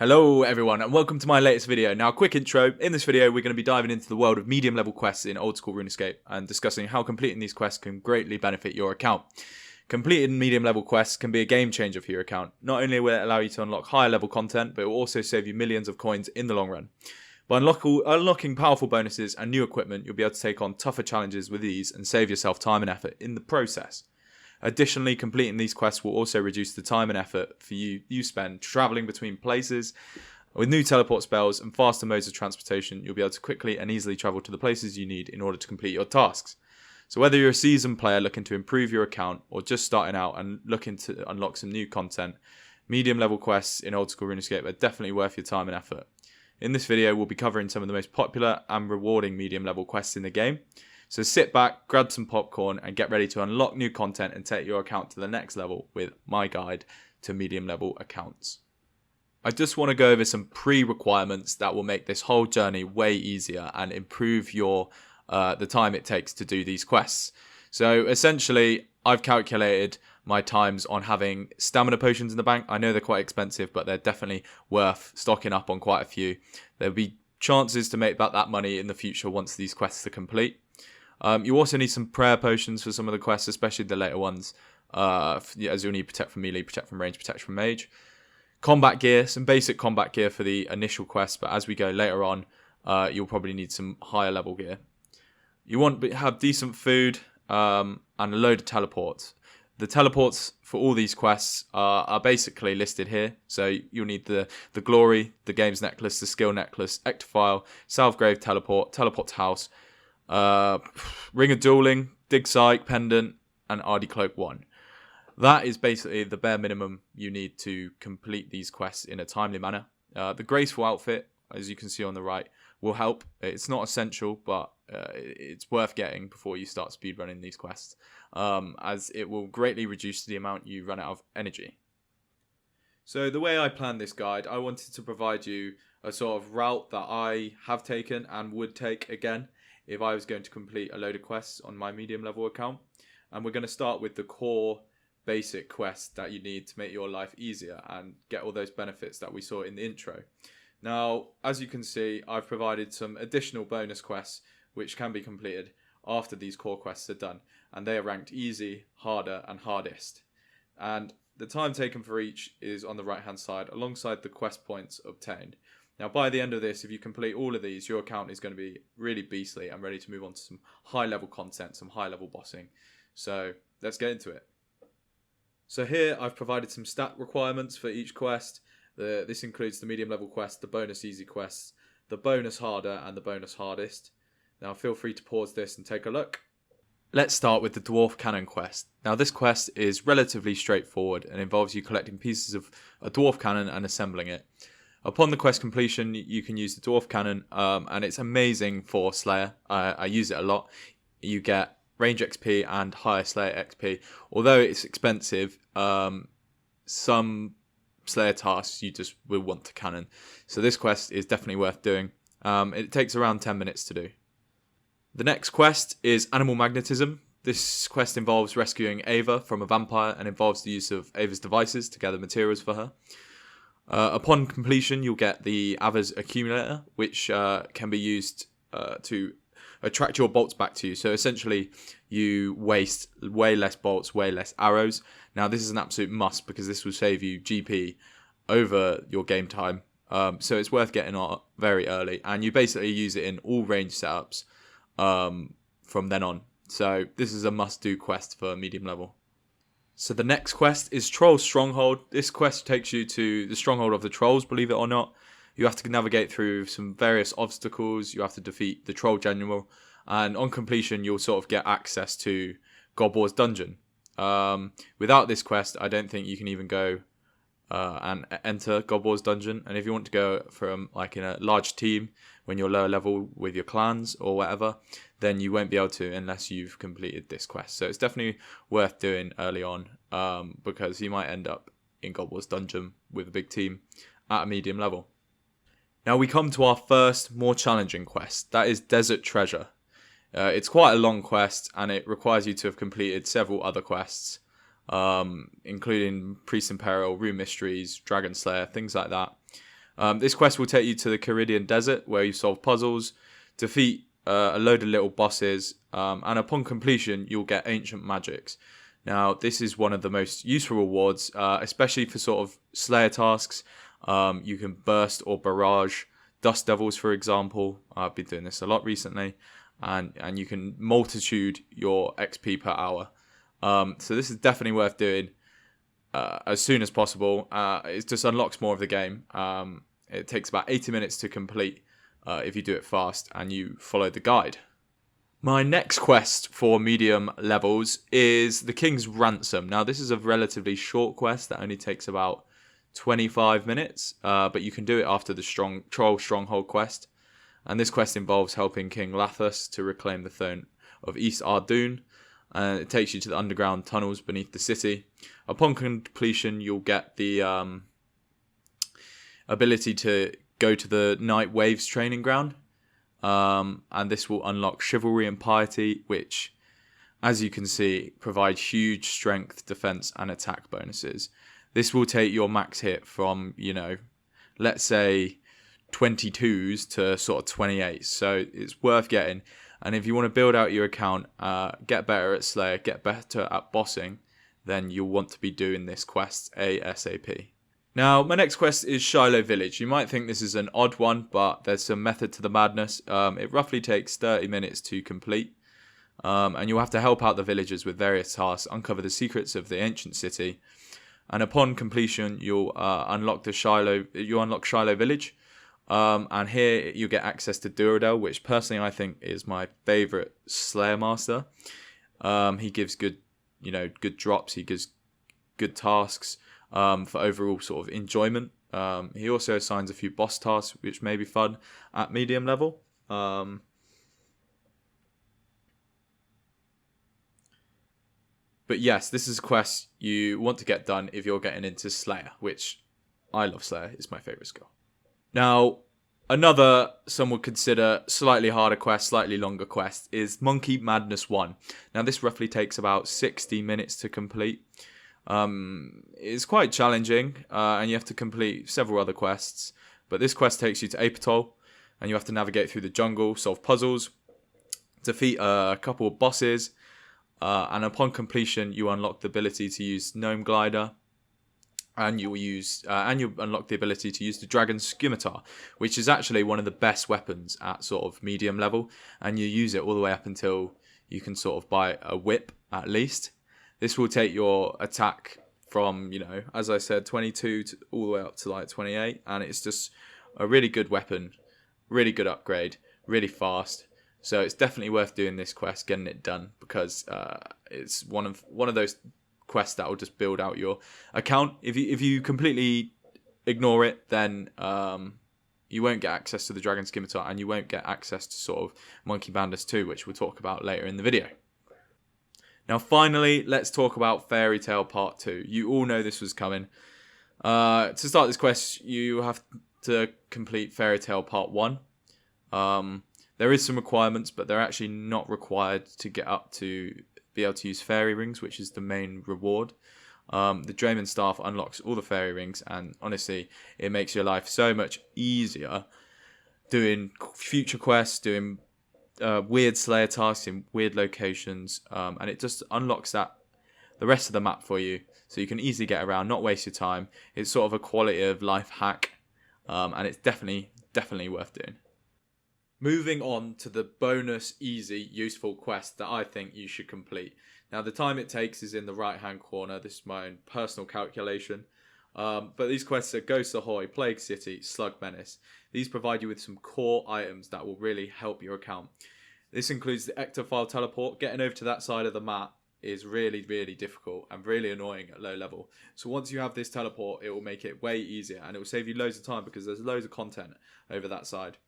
Hello everyone and welcome to my latest video. Now, quick intro. In this video we're going to be diving into the world of medium level quests in old school RuneScape and discussing how completing these quests can greatly benefit your account. Completing medium level quests can be a game changer for your account. Not only will it allow you to unlock higher level content, but it will also save you millions of coins in the long run. By unlocking powerful bonuses and new equipment, you'll be able to take on tougher challenges with ease and save yourself time and effort in the process. Additionally, completing these quests will also reduce the time and effort for you spend travelling between places. With new teleport spells and faster modes of transportation, you'll be able to quickly and easily travel to the places you need in order to complete your tasks. So whether you're a seasoned player looking to improve your account or just starting out and looking to unlock some new content, medium level quests in old school RuneScape are definitely worth your time and effort. In this video, we'll be covering some of the most popular and rewarding medium level quests in the game. So sit back, grab some popcorn and get ready to unlock new content and take your account to the next level with my guide to medium level accounts. I just want to go over some pre-requirements that will make this whole journey way easier and improve the time it takes to do these quests. So essentially, I've calculated my times on having stamina potions in the bank. I know they're quite expensive, but they're definitely worth stocking up on quite a few. There'll be chances to make back that money in the future once these quests are complete. You also need some prayer potions for some of the quests, especially the later ones, as you'll need protect from melee, protect from range, protect from mage. Combat gear, some basic combat gear for the initial quest, but as we go later on, you'll probably need some higher level gear. You want to have decent food and a load of teleports. The teleports for all these quests are basically listed here. So you'll need the glory, the games necklace, the skill necklace, ectophile, Salvegrave teleport, teleport house, Ring of Dueling, Dig Psych, Pendant, and RD Cloak 1. That is basically the bare minimum you need to complete these quests in a timely manner. The Graceful outfit, as you can see on the right, will help. It's not essential, but it's worth getting before you start speedrunning these quests, as it will greatly reduce the amount you run out of energy. So the way I planned this guide, I wanted to provide you a sort of route that I have taken and would take again if I was going to complete a load of quests on my medium level account. And we're going to start with the core basic quests that you need to make your life easier and get all those benefits that we saw in the intro. Now, as you can see, I've provided some additional bonus quests which can be completed after these core quests are done, and they are ranked easy, harder and hardest. And the time taken for each is on the right hand side alongside the quest points obtained. Now, by the end of this, if you complete all of these, your account is going to be really beastly and ready to move on to some high-level content, some high-level bossing. So let's get into it. So here, I've provided some stat requirements for each quest. This includes the medium-level quest, the bonus easy quests, the bonus harder, and the bonus hardest. Now, feel free to pause this and take a look. Let's start with the Dwarf Cannon quest. Now, this quest is relatively straightforward and involves you collecting pieces of a Dwarf Cannon and assembling it. Upon the quest completion, you can use the Dwarf Cannon, and it's amazing for Slayer. I use it a lot. You get range XP and higher Slayer XP. Although it's expensive, some Slayer tasks you just will want to cannon. So this quest is definitely worth doing. It takes around 10 minutes to do. The next quest is Animal Magnetism. This quest involves rescuing Ava from a vampire and involves the use of Ava's devices to gather materials for her. Upon completion, you'll get the Ava's Accumulator, which can be used to attract your bolts back to you. So essentially, you waste way less bolts, way less arrows. Now, this is an absolute must because this will save you GP over your game time. So it's worth getting on very early. And you basically use it in all range setups from then on. So this is a must-do quest for medium level. So the next quest is Troll's Stronghold. This quest takes you to the stronghold of the trolls, believe it or not. You have to navigate through some various obstacles. You have to defeat the troll general. And on completion, you'll sort of get access to God War's dungeon. Without this quest, I don't think you can even go and enter God War's dungeon. And if you want to go from like in a large team when you're lower level with your clans or whatever, then you won't be able to unless you've completed this quest. So it's definitely worth doing early on because you might end up in God War's dungeon with a big team at a medium level. Now we come to our first more challenging quest. That is Desert Treasure. It's quite a long quest and it requires you to have completed several other quests, including Priest in Peril, Rune Mysteries, Dragon Slayer, things like that. This quest will take you to the Caridian Desert, where you solve puzzles, defeat a load of little bosses, and upon completion, you'll get ancient magics. Now, this is one of the most useful rewards, especially for sort of Slayer tasks. You can burst or barrage Dust Devils, for example. I've been doing this a lot recently. And you can multitude your XP per hour. So this is definitely worth doing as soon as possible. It just unlocks more of the game. It takes about 80 minutes to complete if you do it fast and you follow the guide. My next quest for medium levels is the King's Ransom. Now, this is a relatively short quest that only takes about 25 minutes, but you can do it after the Troll Stronghold quest. And this quest involves helping King Lathus to reclaim the throne of East Ardoon. It takes you to the underground tunnels beneath the city. Upon completion, you'll get the ability to go to the Night Waves training ground. And this will unlock Chivalry and Piety, which, as you can see, provide huge strength, defense, and attack bonuses. This will take your max hit from, let's say 22s to sort of 28s. So it's worth getting. And if you want to build out your account, get better at Slayer, get better at bossing, then you'll want to be doing this quest ASAP. Now, my next quest is Shiloh Village. You might think this is an odd one, but there's some method to the madness. It roughly takes 30 minutes to complete. And you'll have to help out the villagers with various tasks, uncover the secrets of the ancient city. And upon completion, you'll unlock Shiloh Village. And here you get access to Duradel, which personally I think is my favourite Slayer Master. He gives good drops. He gives good tasks for overall sort of enjoyment. He also assigns a few boss tasks, which may be fun at medium level. But yes, this is a quest you want to get done if you're getting into Slayer, which I love Slayer. It's my favourite skill. Now, another, some would consider slightly harder quest, slightly longer quest, is Monkey Madness 1. Now, this roughly takes about 60 minutes to complete. It's quite challenging, and you have to complete several other quests. But this quest takes you to Apatol, and you have to navigate through the jungle, solve puzzles, defeat a couple of bosses, and upon completion, you unlock the ability to use Gnome Glider. And you'll unlock the ability to use the Dragon Scimitar, which is actually one of the best weapons at sort of medium level. And you use it all the way up until you can sort of buy a whip at least. This will take your attack from, as I said, 22 to all the way up to like 28. And it's just a really good weapon, really good upgrade, really fast. So it's definitely worth doing this quest, getting it done, because it's one of those quests that will just build out your account. If you completely ignore it, then you won't get access to the Dragon Scimitar, and you won't get access to sort of Monkey Madness 2, which we'll talk about later in the video. Now, finally, let's talk about Fairy Tail Part 2. You all know this was coming. To start this quest, you have to complete Fairy Tail Part 1. There is some requirements, but they're actually not required to get up to be able to use fairy rings, which is the main reward. The Draymond staff unlocks all the fairy rings, and honestly, it makes your life so much easier doing future quests, doing weird Slayer tasks in weird locations, and it just unlocks the rest of the map for you, so you can easily get around, not waste your time. It's sort of a quality of life hack, and it's definitely worth doing. Moving on to the bonus, easy, useful quest that I think you should complete. Now, the time it takes is in the right-hand corner. This is my own personal calculation. But these quests are Ghost Ahoy, Plague City, Slug Menace. These provide you with some core items that will really help your account. This includes the Ectophile Teleport. Getting over to that side of the map is really, really difficult and really annoying at low level. So once you have this teleport, it will make it way easier, and it will save you loads of time because there's loads of content over that side.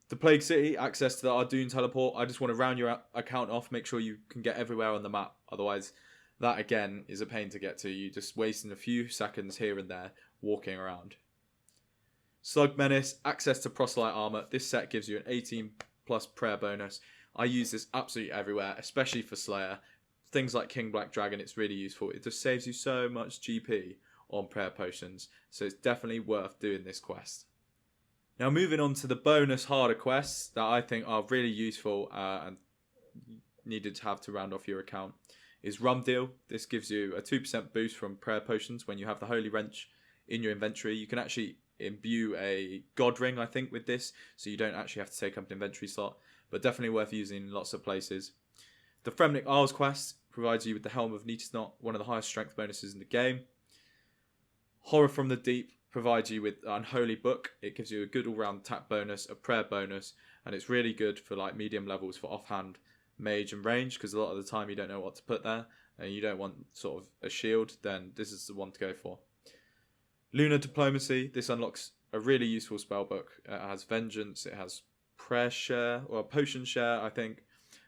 The Plague City, access to the Ardoon teleport. I just want to round your account off, make sure you can get everywhere on the map. Otherwise, that again is a pain to get to. You're just wasting a few seconds here and there walking around. Slug Menace, access to Proselyte Armor. This set gives you an 18 plus prayer bonus. I use this absolutely everywhere, especially for Slayer. Things like King Black Dragon, it's really useful. It just saves you so much GP on prayer potions. So it's definitely worth doing this quest. Now moving on to the bonus harder quests that I think are really useful and needed to have to round off your account is Rum Deal. This gives you a 2% boost from prayer potions when you have the Holy Wrench in your inventory. You can actually imbue a God Ring, I think, with this, so you don't actually have to take up an inventory slot, but definitely worth using in lots of places. The Fremnik Isles quest provides you with the Helm of Neatisnot, one of the highest strength bonuses in the game. Horror from the Deep provides you with Unholy Book. It gives you a good all-round attack bonus, a prayer bonus, and it's really good for like medium levels for offhand mage and range, because a lot of the time you don't know what to put there and you don't want sort of a shield, then this is the one to go for. Lunar Diplomacy. This unlocks a really useful spellbook. It has Vengeance, it has Prayer Share, or Potion Share, I think.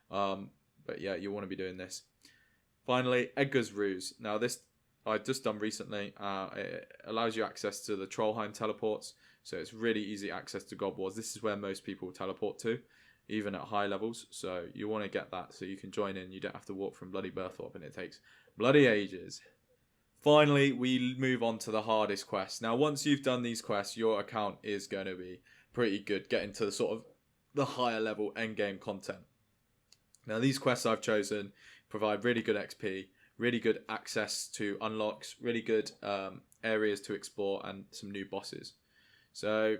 But yeah, you want to be doing this. Finally, Edgar's Ruse. Now this I've just done recently. It allows you access to the Trollheim teleports, so it's really easy access to God Wars. This is where most people teleport to, even at high levels, so you want to get that so you can join in. You don't have to walk from bloody Berthorpe, and it takes bloody ages. Finally, we move on to the hardest quest. Now, once you've done these quests, your account is going to be pretty good, getting to the sort of the higher level endgame content. Now, these quests I've chosen provide really good XP, really good access to unlocks, really good areas to explore, and some new bosses. So,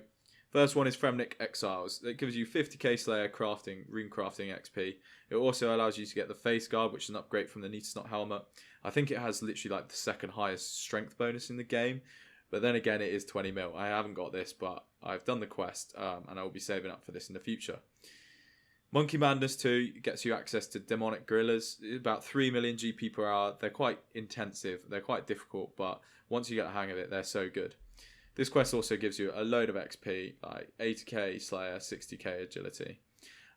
first one is Fremnik Exiles. It gives you 50k Slayer crafting, rune crafting XP. It also allows you to get the Face Guard, which is an upgrade from the Neatisnot helmet. I think it has literally like the second highest strength bonus in the game. But then again, it is 20 mil. I haven't got this, but I've done the quest, and I will be saving up for this in the future. Monkey Madness 2 gets you access to demonic gorillas. About 3 million GP per hour. They're quite intensive. They're quite difficult, but once you get the hang of it, they're so good. This quest also gives you a load of XP, like 80k Slayer, 60k Agility.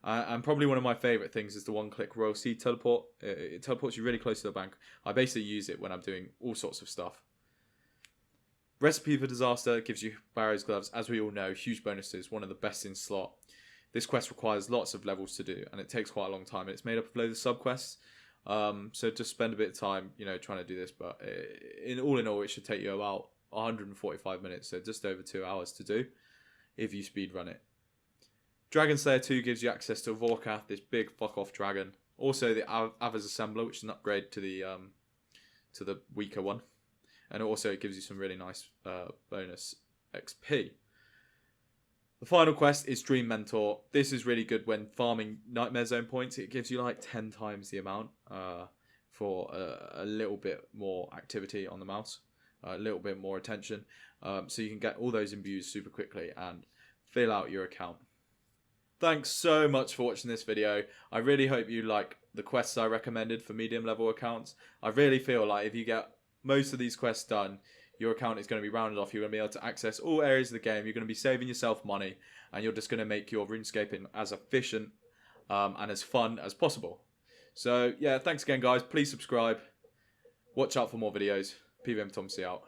And probably one of my favourite things is the one-click Royal Seed teleport. It teleports you really close to the bank. I basically use it when I'm doing all sorts of stuff. Recipe for Disaster gives you Barrow's Gloves. As we all know, huge bonuses, one of the best in slot. This quest requires lots of levels to do, and it takes quite a long time. It's made up of loads of subquests, so just spend a bit of time, trying to do this. But in all, it should take you about 145 minutes, so just over 2 hours to do if you speedrun it. Dragon Slayer 2 gives you access to Vorkath, this big fuck-off dragon. Also the Ava's Assembler, which is an upgrade to the weaker one. And also it gives you some really nice bonus XP. The final quest is Dream Mentor. This is really good when farming Nightmare Zone points. It gives you like 10 times the amount for a little bit more activity on the mouse. A little bit more attention. So you can get all those imbues super quickly and fill out your account. Thanks so much for watching this video. I really hope you like the quests I recommended for medium level accounts. I really feel like if you get most of these quests done, your account is going to be rounded off. You're going to be able to access all areas of the game. You're going to be saving yourself money, and you're just going to make your RuneScaping as efficient and as fun as possible. So yeah, thanks again guys. Please subscribe. Watch out for more videos. PVM Tomsey out.